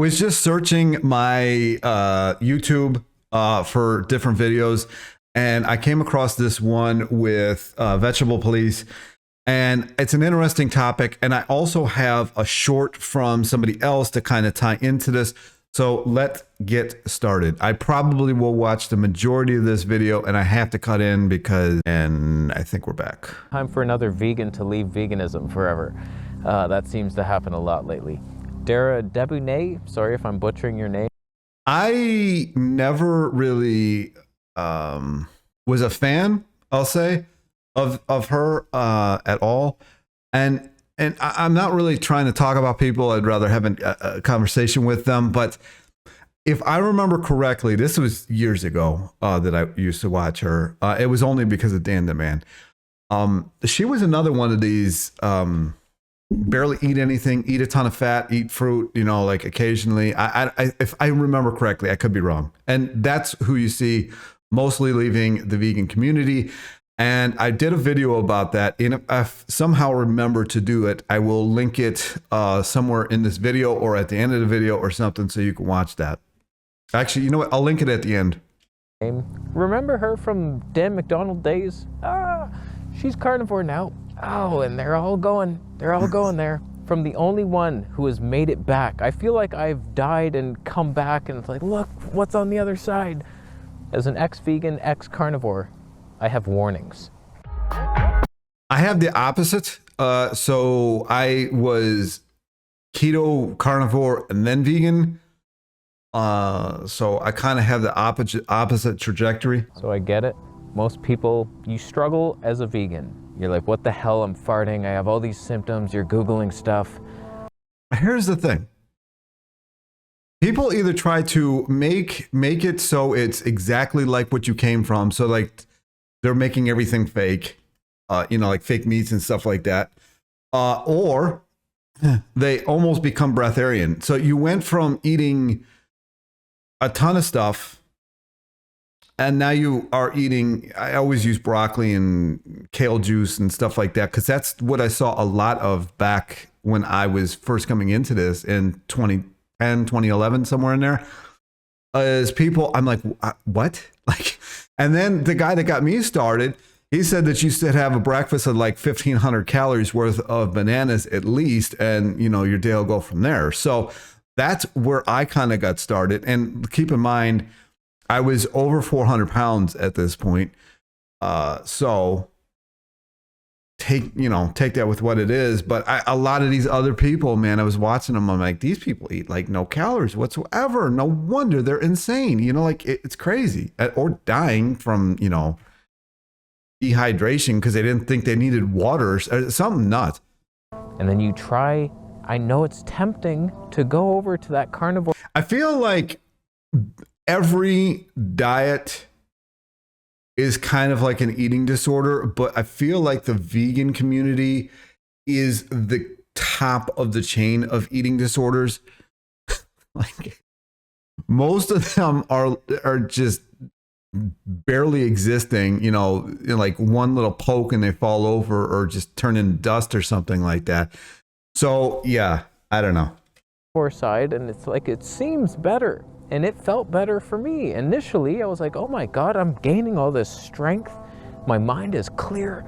Was just searching my YouTube for different videos, and I came across this one with vegetable police, and it's an interesting topic. And I also have a short from somebody else to kind of tie into this. So let's get started. I probably will watch the majority of this video, and I have to cut in because, and I think we're back. Time for another vegan to leave veganism forever. That seems to happen a lot lately. Debunking, sorry if I'm butchering your name. I never really was a fan, I'll say, of her at all. And I'm not really trying to talk about people. I'd rather have a conversation with them. But if I remember correctly, this was years ago that I used to watch her. It was only because of Dan the Man. She was another one of these barely eat anything, eat a ton of fat, eat fruit, you know, like occasionally. If I remember correctly, I could be wrong. And that's who you see mostly leaving the vegan community. And I did a video about that. And if I somehow remember to do it, I will link it somewhere in this video or at the end of the video or something so you can watch that. Actually, you know what? I'll link it at the end. Remember her from Dan McDonald days? She's carnivore now. Oh, and they're all going there. From the only one who has made it back. I feel like I've died and come back, and it's like, look, what's on the other side? As an ex-vegan, ex-carnivore, I have warnings. I have the opposite. So I was keto, carnivore, and then vegan. So I kind of have the opposite trajectory. So I get it. Most people, you struggle as a vegan. You're like, what the hell, I'm farting, I have all these symptoms, you're Googling stuff. Here's the thing. People either try to make it so it's exactly like what you came from. So like they're making everything fake, you know, like fake meats and stuff like that. Or they almost become breatharian. So you went from eating a ton of stuff, and now you are eating, I always use broccoli and kale juice and stuff like that, because that's what I saw a lot of back when I was first coming into this in 2010, 2011, somewhere in there. As people, I'm like, what? Like, and then the guy that got me started, he said that you should have a breakfast of like 1,500 calories worth of bananas at least, and you know, your day will go from there. So that's where I kind of got started. And keep in mind, I was over 400 pounds at this point. So take that with what it is. But a lot of these other people, man, I was watching them. I'm like, these people eat like no calories whatsoever. No wonder they're insane. You know, like it's crazy, or dying from, you know, dehydration because they didn't think they needed water or something nuts. And then you try, I know it's tempting to go over to that carnivore. I feel like every diet is kind of like an eating disorder, but I feel like the vegan community is the top of the chain of eating disorders. Like most of them are just barely existing, you know, like one little poke and they fall over or just turn into dust or something like that. So yeah, I don't know. Side, and it's like, it seems better. And it felt better for me. Initially, I was like, oh my God, I'm gaining all this strength. My mind is clear.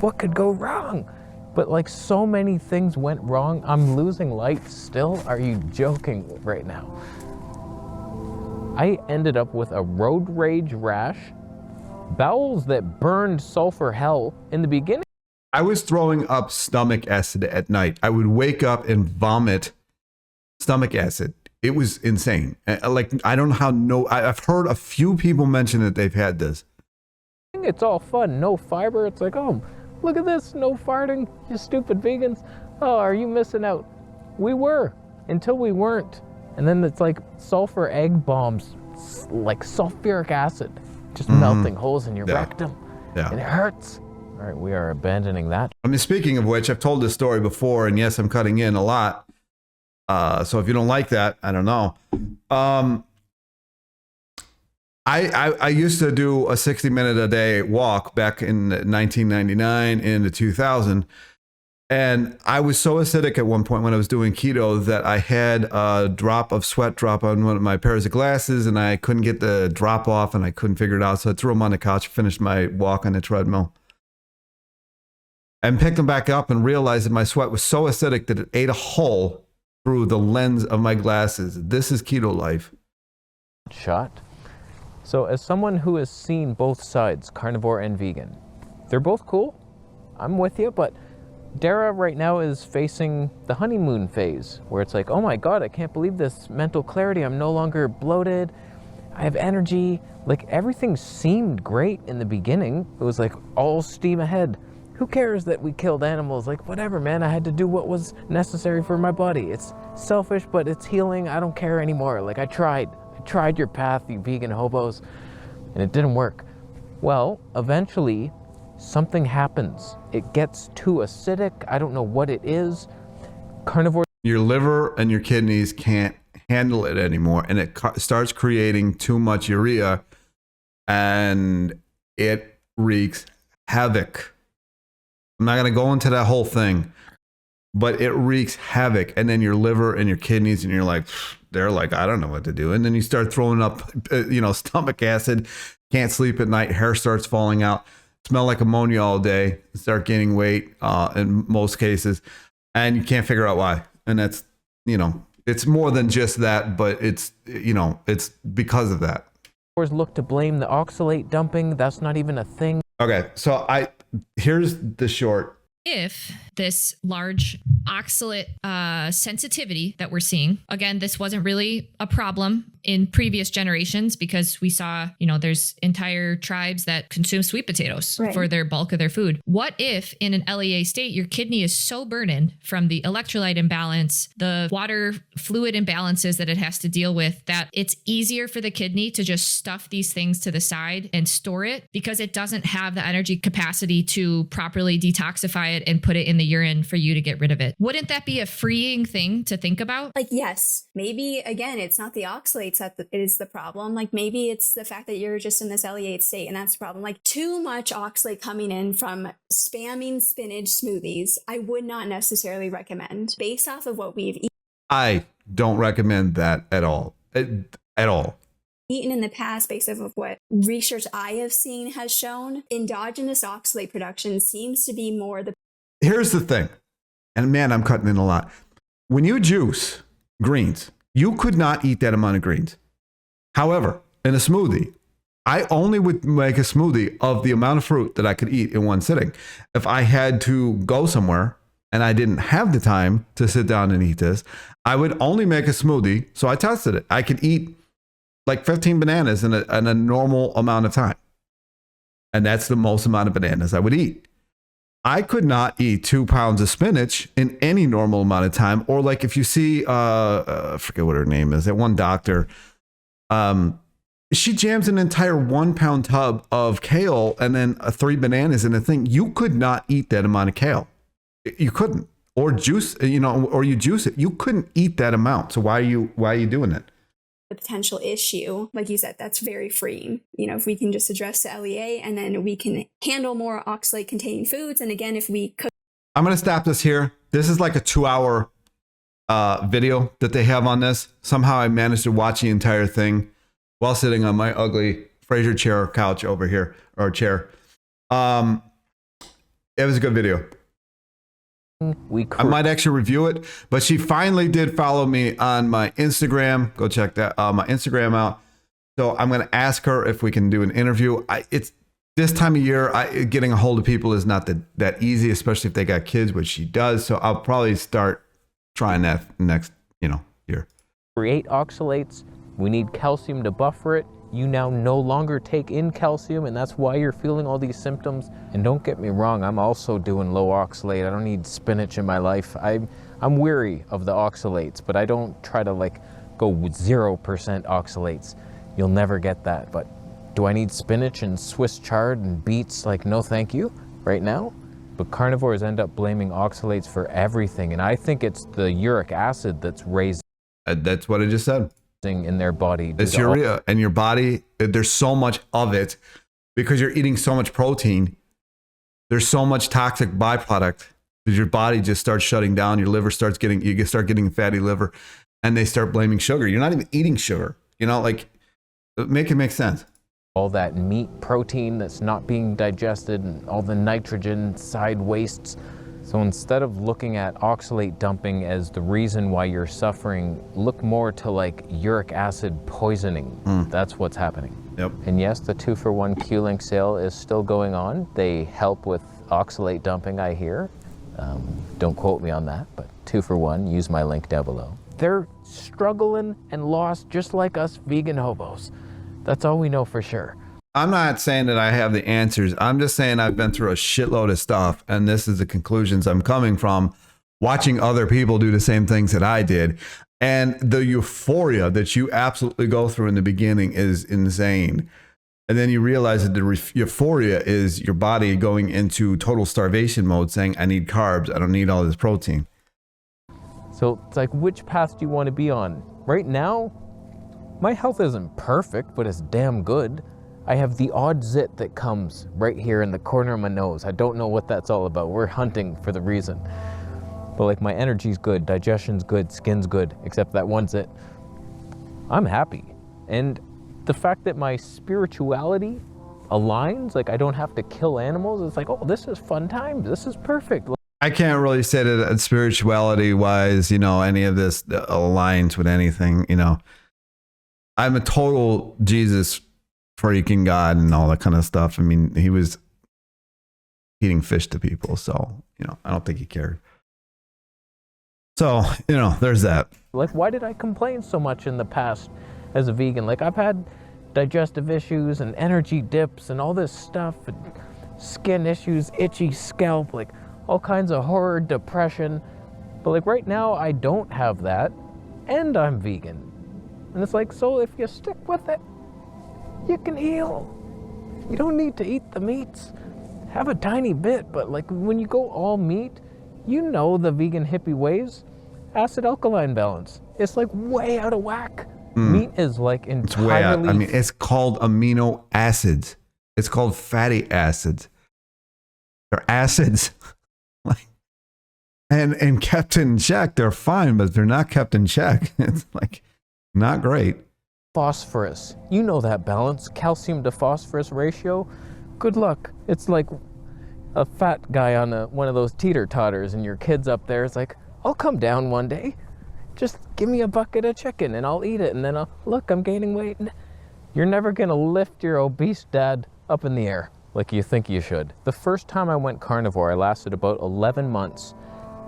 What could go wrong? But like so many things went wrong. I'm losing light still. Are you joking right now? I ended up with a road rage rash, bowels that burned sulfur hell in the beginning. I was throwing up stomach acid at night. I would wake up and vomit stomach acid. It was insane. Like, I don't know how, I've heard a few people mention that they've had this. It's all fun, no fiber. It's like, oh, look at this, no farting, you stupid vegans. Oh, are you missing out? We were, until we weren't. And then it's like sulfur egg bombs, like sulfuric acid, just melting holes in your rectum. Yeah. And it hurts. All right, we are abandoning that. I mean, speaking of which, I've told this story before, and yes, I'm cutting in a lot. So if you don't like that, I don't know. I used to do a 60-minute a day walk back in 1999 into 2000. And I was so acidic at one point when I was doing keto that I had a drop of sweat drop on one of my pairs of glasses, and I couldn't get the drop off, and I couldn't figure it out. So I threw them on the couch, finished my walk on the treadmill, and picked them back up and realized that my sweat was so acidic that it ate a hole through the lens of my glasses. This is keto life. Shot. So as someone who has seen both sides, carnivore and vegan, they're both cool. I'm with you, but Dara right now is facing the honeymoon phase where it's like, oh my God, I can't believe this mental clarity. I'm no longer bloated. I have energy. Like everything seemed great in the beginning. It was like all steam ahead. Who cares that we killed animals? Like whatever, man, I had to do what was necessary for my body. It's selfish, but it's healing. I don't care anymore. Like I tried your path, you vegan hobos, and it didn't work. Well, eventually, something happens. It gets too acidic. I don't know what it is. Carnivore. Your liver and your kidneys can't handle it anymore, and it starts creating too much urea, and it wreaks havoc. I'm not going to go into that whole thing, but it wreaks havoc. And then your liver and your kidneys, and you're like, they're like, I don't know what to do. And then you start throwing up, stomach acid, can't sleep at night, hair starts falling out, smell like ammonia all day, start gaining weight in most cases, and you can't figure out why. And that's, it's more than just that, but it's because of that. Look to blame the oxalate dumping. That's not even a thing. Okay, so here's the short. If this large oxalate sensitivity that we're seeing, again, this wasn't really a problem in previous generations because we saw, there's entire tribes that consume sweet potatoes for their bulk of their food. What if in an LEA state, your kidney is so burdened from the electrolyte imbalance, the water fluid imbalances that it has to deal with, that it's easier for the kidney to just stuff these things to the side and store it because it doesn't have the energy capacity to properly detoxify it and put it in the urine for you to get rid of it. Wouldn't that be a freeing thing to think about? Like, yes, maybe again, it's not the oxalates that is the problem. Like maybe it's the fact that you're just in this LEA state and that's the problem. Like too much oxalate coming in from spamming spinach smoothies, I would not necessarily recommend based off of what we've eaten. I don't recommend that at all. At all. Eaten in the past based off of what research I have seen has shown, endogenous oxalate production seems to be more the. Here's the thing, and man, I'm cutting in a lot. When you juice greens, you could not eat that amount of greens. However, in a smoothie, I only would make a smoothie of the amount of fruit that I could eat in one sitting. If I had to go somewhere and I didn't have the time to sit down and eat this, I would only make a smoothie. So I tested it. I could eat like 15 bananas in a normal amount of time. And that's the most amount of bananas I would eat. I could not eat 2 pounds of spinach in any normal amount of time. Or like if you see, I forget what her name is, that one doctor, she jams an entire 1 pound tub of kale and then 3 bananas in a thing. You could not eat that amount of kale. You couldn't. Or juice, or you juice it. You couldn't eat that amount. So why are you doing it? The potential issue, like you said, that's very freeing. If we can just address the LEA and then we can handle more oxalate containing foods. And again, if we cook. I'm going to stop this here. This is like a 2-hour video that they have on this. Somehow I managed to watch the entire thing while sitting on my ugly Fraser chair couch over here, or chair. It was a good video. I might actually review it, but she finally did follow me on my Instagram. Go check that my Instagram out. So I'm going to ask her if we can do an interview. It's this time of year, getting a hold of people is not that easy, especially if they got kids, which she does. So I'll probably start trying that next, year. Create oxalates. We need calcium to buffer it. You now no longer take in calcium, and that's why you're feeling all these symptoms. And don't get me wrong, I'm also doing low oxalate. I don't need spinach in my life. I'm weary of the oxalates, but I don't try to go with 0% oxalates. You'll never get that. But do I need spinach and Swiss chard and beets? No, thank you, right now. But carnivores end up blaming oxalates for everything, and I think it's the uric acid that's raising. That's what I just said. In their body. It's urea, and your body, there's so much of it because you're eating so much protein. There's so much toxic byproduct because your body just starts shutting down. Your liver starts getting, you start getting fatty liver, and they start blaming sugar. You're not even eating sugar, you know, like make it make sense. All that meat protein that's not being digested and all the nitrogen side wastes. So instead of looking at oxalate dumping as the reason why you're suffering, look more to like uric acid poisoning. That's what's happening. Yep. And yes, the 2-for-1 Q-Link sale is still going on. They help with oxalate dumping, I hear. Don't quote me on that, but 2-for-1, use my link down below. They're struggling and lost just like us vegan hobos. That's all we know for sure. I'm not saying that I have the answers. I'm just saying I've been through a shitload of stuff, and this is the conclusions I'm coming from watching other people do the same things that I did. And the euphoria that you absolutely go through in the beginning is insane. And then you realize that the euphoria is your body going into total starvation mode, saying, I need carbs. I don't need all this protein. So it's like, which path do you want to be on? Right now, my health isn't perfect, but it's damn good. I have the odd zit that comes right here in the corner of my nose. I don't know what that's all about. We're hunting for the reason. But like, my energy's good, digestion's good, skin's good, except that one zit. I'm happy. And the fact that my spirituality aligns, like I don't have to kill animals, it's like, oh, this is fun times. This is perfect. I can't really say that spirituality wise, you know, any of this aligns with anything, you know. I'm a total Jesus freaking God and all that kind of stuff. I mean, he was eating fish to people, so, you know, I don't think he cared. So, you know, there's that. Like, why did I complain so much in the past as a vegan? Like, I've had digestive issues and energy dips and all this stuff, and skin issues, itchy scalp, like all kinds of horror, depression. But like right now, I don't have that, and I'm vegan. And it's like, so if you stick with it, you can heal. You don't need to eat the meats. Have a tiny bit, but like when you go all meat, you know the vegan hippie ways. Acid alkaline balance. It's like way out of whack. Meat is like entirely... It's way out. I mean, it's called amino acids. It's called fatty acids. They're acids. Like, and kept in check, they're fine, but if they're not kept in check, it's like not great. Phosphorus. You know that balance. Calcium to phosphorus ratio. Good luck. It's like a fat guy on one of those teeter-totters and your kid's up there. It's like, I'll come down one day. Just give me a bucket of chicken and I'll eat it. And then look, I'm gaining weight. You're never going to lift your obese dad up in the air like you think you should. The first time I went carnivore, I lasted about 11 months.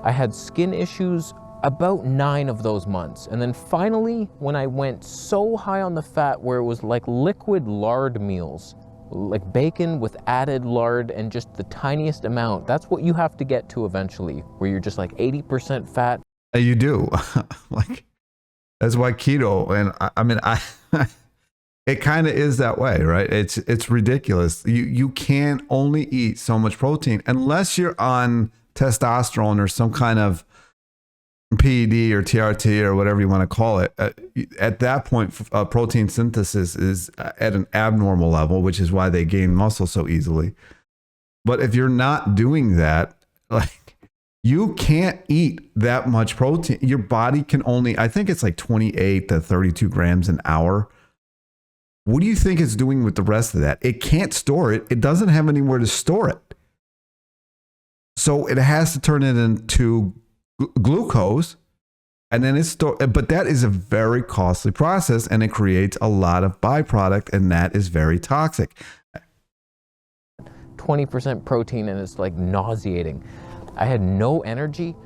I had skin issues about 9 of those months. And then finally, when I went so high on the fat where it was like liquid lard meals, like bacon with added lard and just the tiniest amount, that's what you have to get to eventually, where you're just like 80% fat. You do. Like, that's why keto, and I mean, it kind of is that way, right? It's ridiculous. You can only eat so much protein unless you're on testosterone or some kind of PED or TRT or whatever you want to call it. At that point, protein synthesis is at an abnormal level, which is why they gain muscle so easily. But if you're not doing that, like, you can't eat that much protein. Your body can only, I think it's like 28 to 32 grams an hour. What do you think it's doing with the rest of that? It can't store it. It doesn't have anywhere to store it. So it has to turn it into glucose, and then it's stored. But that is a very costly process, and it creates a lot of byproduct, and that is very toxic. 20% protein, and it's like nauseating. I had no energy.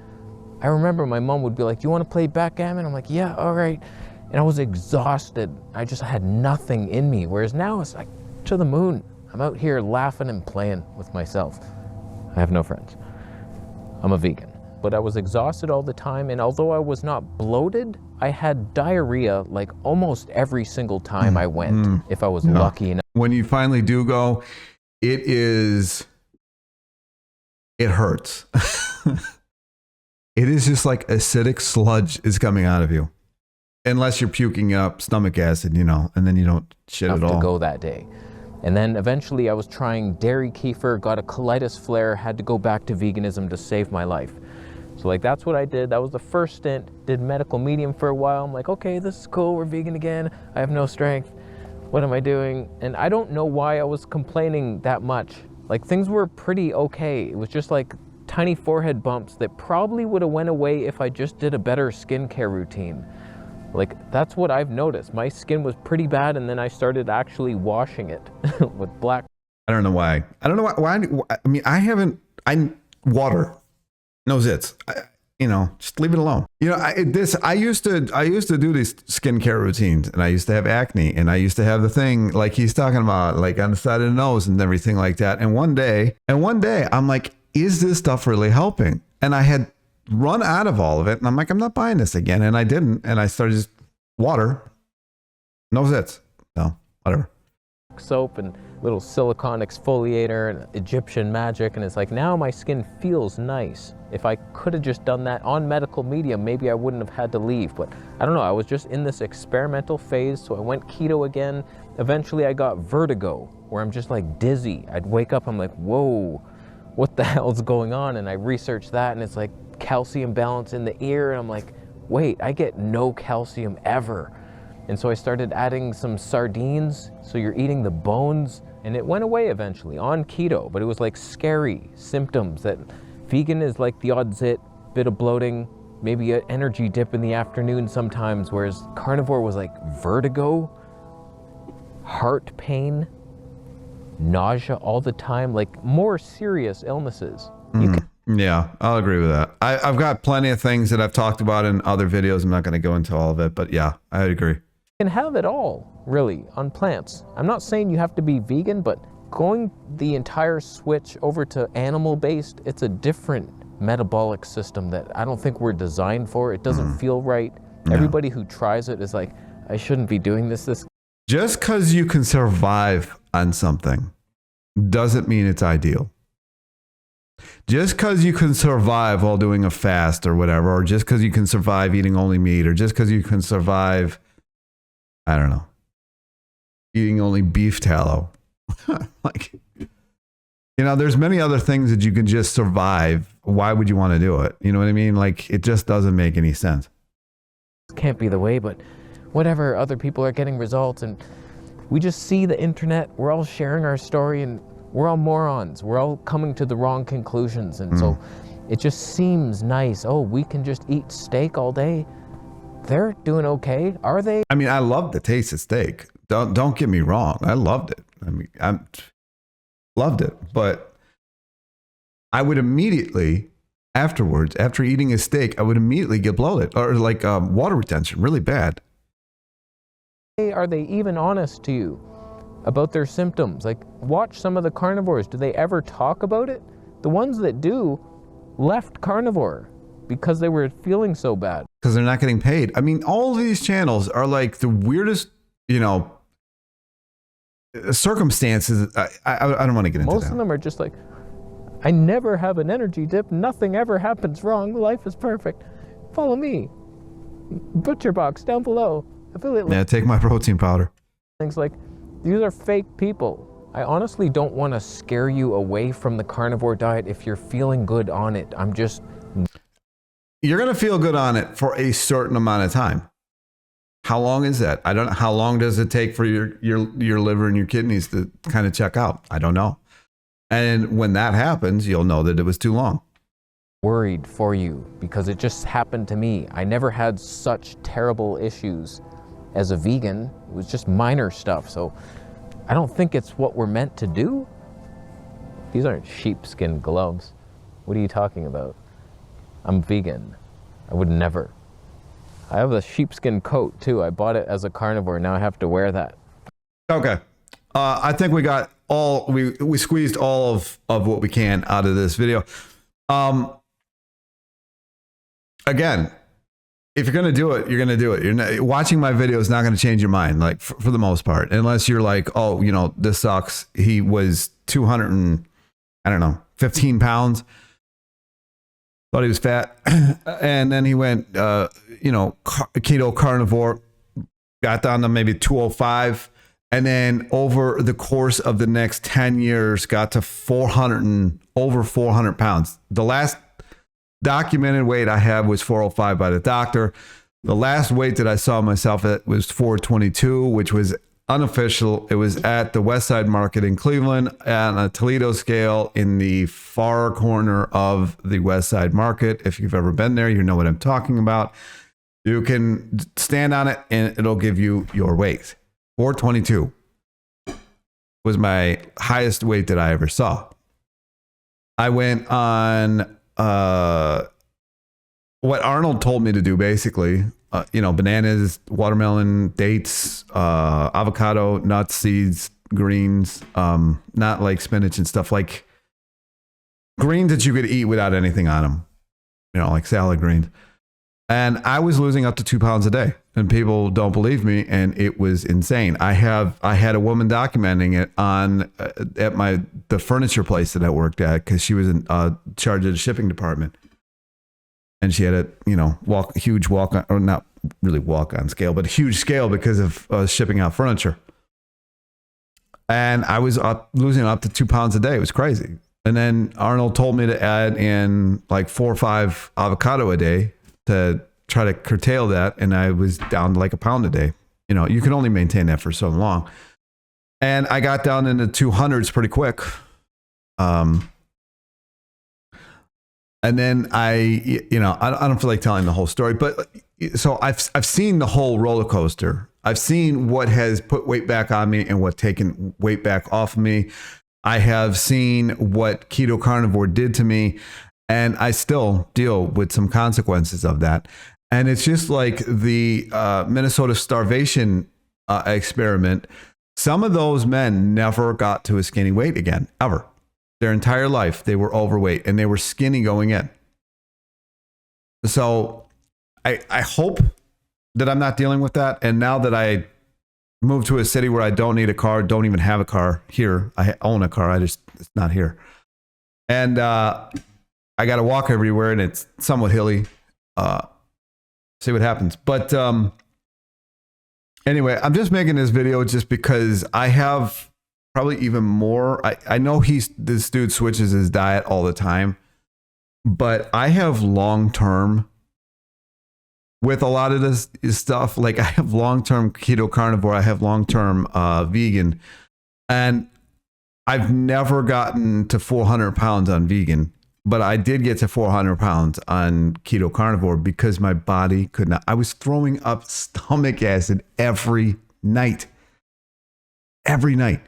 I remember my mom would be like, do you want to play backgammon? I'm like, yeah, all right. And I was exhausted. I just had nothing in me. Whereas now it's like to the moon. I'm out here laughing and playing with myself. I have no friends. I'm a vegan. But I was exhausted all the time. And although I was not bloated, I had diarrhea like almost every single time I went, if I was lucky enough. When you finally do go, it hurts. It is just like acidic sludge is coming out of you. Unless you're puking up stomach acid, you know, and then you don't shit at all. To go that day. And then eventually I was trying dairy kefir, got a colitis flare, had to go back to veganism to save my life. So like that's what I did. That was the first stint. Did medical medium for a while. I'm like, okay, this is cool. We're vegan again. I have no strength. What am I doing? And I don't know why I was complaining that much. Like things were pretty okay. It was just like tiny forehead bumps that probably would have went away if I just did a better skincare routine. Like that's what I've noticed. My skin was pretty bad, and then I started actually washing it with black. I don't know why. I don't know why. I mean, water, no zits. Just leave it alone. I used to do these skincare routines, and I used to have acne, and I used to have the thing like he's talking about, like on the side of the nose and everything like that. And one day, I'm like, is this stuff really helping? And I had run out of all of it, and I'm like, I'm not buying this again. And I didn't, and I started just water, no zits, no, whatever. Soap and little silicone exfoliator and Egyptian magic, and it's like now my skin feels nice. If I could have just done that on medical medium, maybe I wouldn't have had to leave. But I don't know, I was just in this experimental phase, so I went keto again. Eventually I got vertigo, where I'm just like dizzy. I'd wake up, I'm like, whoa, what the hell's going on? And I researched that, and it's like calcium balance in the ear, and I'm like, wait, I get no calcium ever. And so I started adding some sardines, so you're eating the bones, and it went away eventually on keto. But it was like scary symptoms that vegan is like the odd zit, bit of bloating, maybe an energy dip in the afternoon sometimes, whereas carnivore was like vertigo, heart pain, nausea all the time, like more serious illnesses. Yeah, I'll agree with that. I've got plenty of things that I've talked about in other videos. I'm not going to go into all of it, but yeah, I agree. You can have it all, really, on plants. I'm not saying you have to be vegan, but going the entire switch over to animal-based, it's a different metabolic system that I don't think we're designed for. It doesn't feel right. No. Everybody who tries it is like, I shouldn't be doing this. Just because you can survive on something doesn't mean it's ideal. Just because you can survive while doing a fast or whatever, or just because you can survive eating only meat, or just because you can survive, I don't know, eating only beef tallow. Like, there's many other things that you can just survive. Why would you want to do it? You know what I mean? Like, it just doesn't make any sense. Can't be the way, but whatever, other people are getting results, and we just see the internet. We're all sharing our story, and we're all morons. We're all coming to the wrong conclusions. And so it just seems nice. Oh, we can just eat steak all day. They're doing okay. Are they? I mean, I love the taste of steak. Don't get me wrong. I loved it. I mean, I loved it. But I would immediately, afterwards, after eating a steak, I would immediately get bloated or like water retention, really bad. Are they even honest to you about their symptoms? Like, watch some of the carnivores. Do they ever talk about it? The ones that do left carnivore because they were feeling so bad. Because they're not getting paid. I mean, all of these channels are like the weirdest, circumstances. I don't want to get into that. Most of them are just like, I never have an energy dip. Nothing ever happens wrong. Life is perfect. Follow me. Butcher box down below. Affiliate link. Yeah, take my protein powder. Things like, these are fake people. I honestly don't want to scare you away from the carnivore diet if you're feeling good on it. You're going to feel good on it for a certain amount of time. How long is that? I don't know. How long does it take for your liver and your kidneys to kind of check out? I don't know. And when that happens, you'll know that it was too long. Worried for you because it just happened to me. I never had such terrible issues as a vegan. It was just minor stuff. So I don't think it's what we're meant to do. These aren't sheepskin gloves. What are you talking about? I'm vegan. I would never. I have a sheepskin coat too. I bought it as a carnivore. Now I have to wear that. Okay. I think we got we squeezed all of what we can out of this video. Again, if you're going to do it, you're going to do it. You're not, watching my video is not going to change your mind, like for the most part, unless you're like, oh, this sucks. He was 15 pounds. Thought he was fat. And then he went, keto carnivore, got down to maybe 205. And then over the course of the next 10 years, got to over 400 pounds. The last documented weight I have was 405 by the doctor. The last weight that I saw myself at was 422, which was unofficial. It was at the West Side Market in Cleveland on a Toledo scale in the far corner of the West Side Market. If you've ever been there, you know what I'm talking about. You can stand on it and it'll give you your weight. 422 was my highest weight that I ever saw. I went on what Arnold told me to do, basically. Bananas, watermelon, dates, avocado, nuts, seeds, greens, not like spinach and stuff, like greens that you could eat without anything on them, like salad greens. And I was losing up to 2 pounds a day, and people don't believe me. And it was insane. I had a woman documenting it at the furniture place that I worked at, because she was in charge of the shipping department. And she had a, huge walk on, or not really walk on scale, but huge scale because of shipping out furniture. And I was losing up to 2 pounds a day. It was crazy. And then Arnold told me to add in like 4 or 5 avocado a day to try to curtail that. And I was down to like a pound a day. You can only maintain that for so long. And I got down into 200s pretty quick. And then I don't feel like telling the whole story, but so I've seen the whole roller coaster. I've seen what has put weight back on me and what taken weight back off of me. I have seen what keto carnivore did to me, and I still deal with some consequences of that. And it's just like the Minnesota starvation experiment. Some of those men never got to a skinny weight again, ever. Their entire life, they were overweight and they were skinny going in. So I hope that I'm not dealing with that. And now that I moved to a city where I don't need a car, don't even have a car here. I own a car. It's not here. And I got to walk everywhere, and it's somewhat hilly. See what happens. But anyway, I'm just making this video just because I have probably even more. I know this dude switches his diet all the time, but I have long-term with a lot of this stuff. Like, I have long-term keto carnivore. I have long-term vegan, and I've never gotten to 400 pounds on vegan, but I did get to 400 pounds on keto carnivore because my body could not. I was throwing up stomach acid every night. Every night.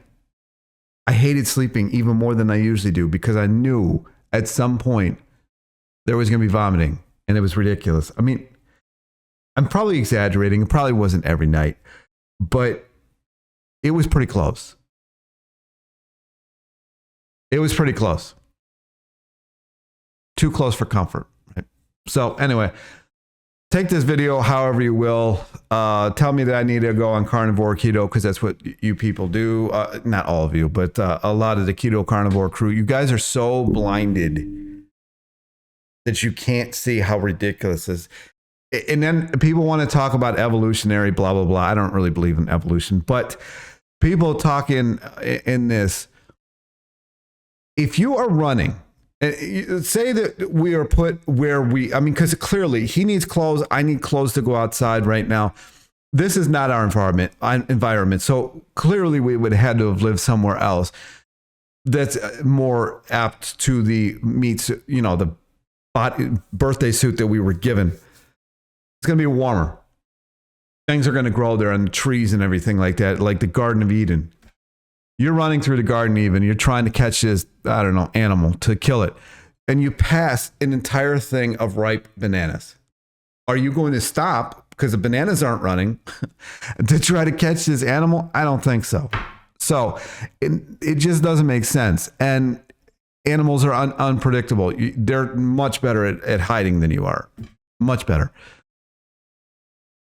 I hated sleeping even more than I usually do because I knew at some point there was going to be vomiting, and it was ridiculous. I mean, I'm probably exaggerating. It probably wasn't every night, but it was pretty close. It was pretty close. Too close for comfort. Right? So anyway, take this video however you will. Tell me that I need to go on carnivore keto because that's what you people do. Not all of you, but a lot of the keto carnivore crew. You guys are so blinded that you can't see how ridiculous this is. And then people want to talk about evolutionary, blah, blah, blah. I don't really believe in evolution, but people talking in this, if you are running, say that we are put where because clearly he needs clothes. I need clothes to go outside right now. This is not our environment. So clearly we would have had to have lived somewhere else that's more apt to the meats, the birthday suit that we were given. It's going to be warmer. Things are going to grow there and trees and everything like that, like the Garden of Eden. You're running through the Garden of Eden. You're trying to catch this, animal to kill it. And you pass an entire thing of ripe bananas. Are you going to stop because the bananas aren't running to try to catch this animal? I don't think so. So it just doesn't make sense. And animals are unpredictable. They're much better at hiding than you are. Much better.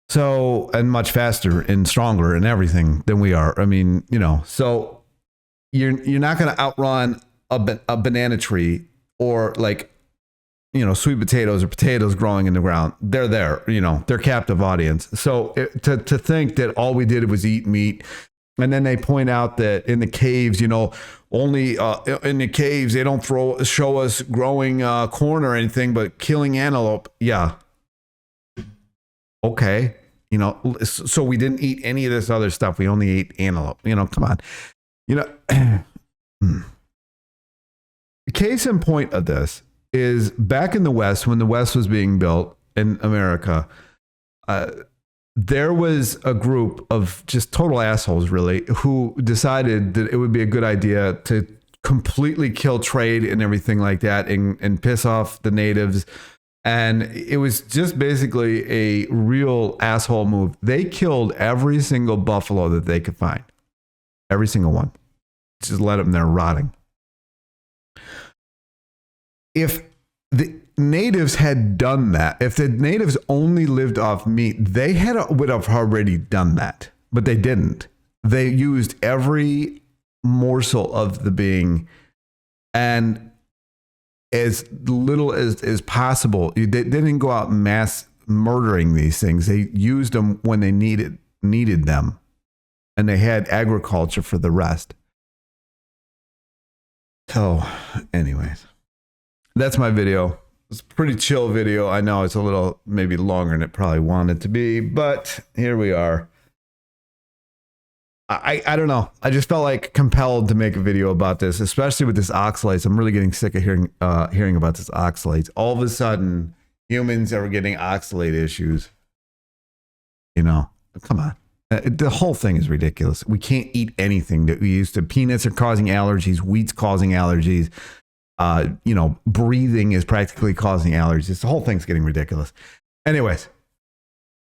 So, and much faster and stronger and everything than we are. I mean, so you're not going to outrun a banana tree or sweet potatoes or potatoes growing in the ground. They're there, they're captive audience. So to think that all we did was eat meat And then they point out that in the caves, only in the caves, they don't show us growing corn or anything, but killing antelope. Yeah. Okay. So we didn't eat any of this other stuff. We only ate antelope. Come on. Case in point of this is back in the West, when the West was being built in America, there was a group of just total assholes, really, who decided that it would be a good idea to completely kill trade and everything like that and piss off the natives. And it was just basically a real asshole move. They killed every single buffalo that they could find. Every single one. Just let them there rotting. If the natives had done that, if the natives only lived off meat, they would have already done that. But they didn't. They used every morsel of the being, and as little as possible. They didn't go out mass murdering these things. They used them when they needed them, and they had agriculture for the rest. So, anyways, that's my video. It's a pretty chill video. I know it's a little maybe longer than it probably wanted to be, but here we are. I don't know. I just felt like compelled to make a video about this, especially with this oxalates. I'm really getting sick of hearing about this oxalates. All of a sudden, humans are getting oxalate issues. Come on. The whole thing is ridiculous. We can't eat anything that we used to. Peanuts are causing allergies. Wheat's causing allergies. Breathing is practically causing allergies. The whole thing's getting ridiculous. Anyways,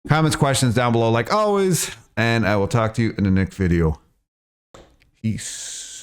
comments, questions down below like always. And I will talk to you in the next video. Peace.